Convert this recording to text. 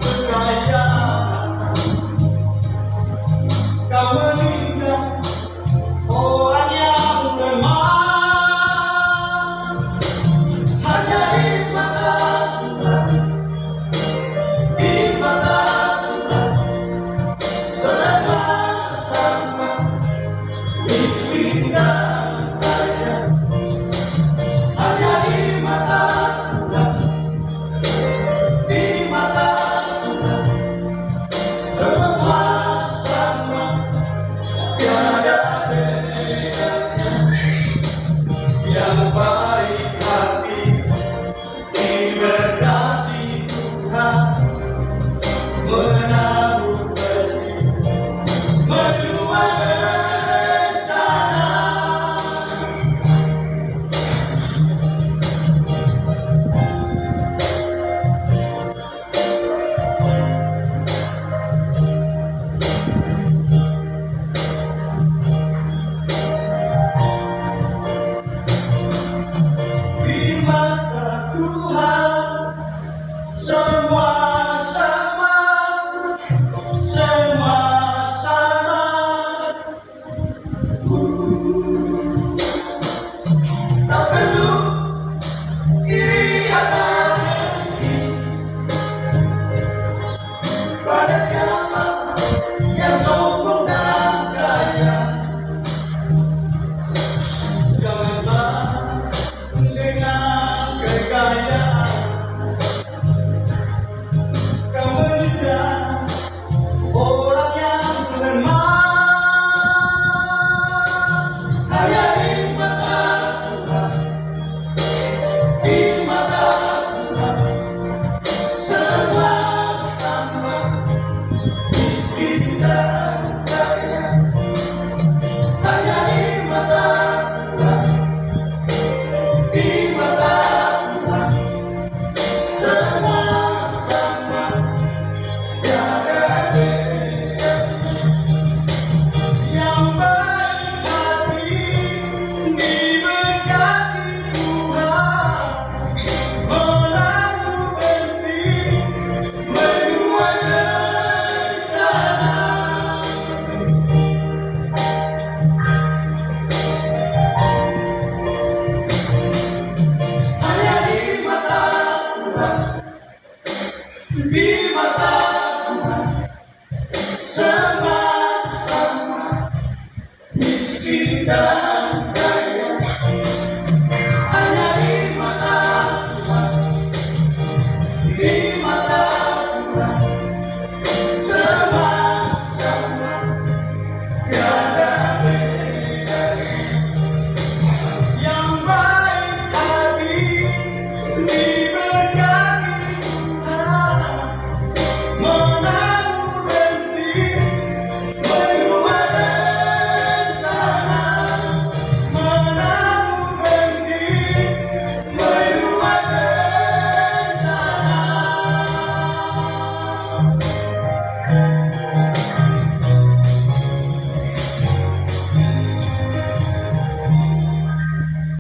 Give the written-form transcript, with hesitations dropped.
kekayaan. Kau menindas orang yang lemah hanya di mata Tuhan, di mata Tuhan serba sama, miskin dan kaya. Hanya di mata Tuhan, di mata Tuhan semua sama, tiada bedanya. Yang baik hati diberkati Tuhan, menaruh benih menuai bencana. Di mata Tuhan semua sama, semua sama. Tak perlu iri atau dengki pada siapa yang sombong dan kaya. Janganlah dengan kekayaan kau menindas orang yang lemah. Hanya di mata Tuhan, di mata Tuhan semua sama, miskin dan kaya. Hanya di mata Tuhan, di mata Tuhan semua sama, tiada beda. Yang baik hati diberkati Tuhan, menaruh benih menuai bencana. Hanya di mata Tuhan, di mata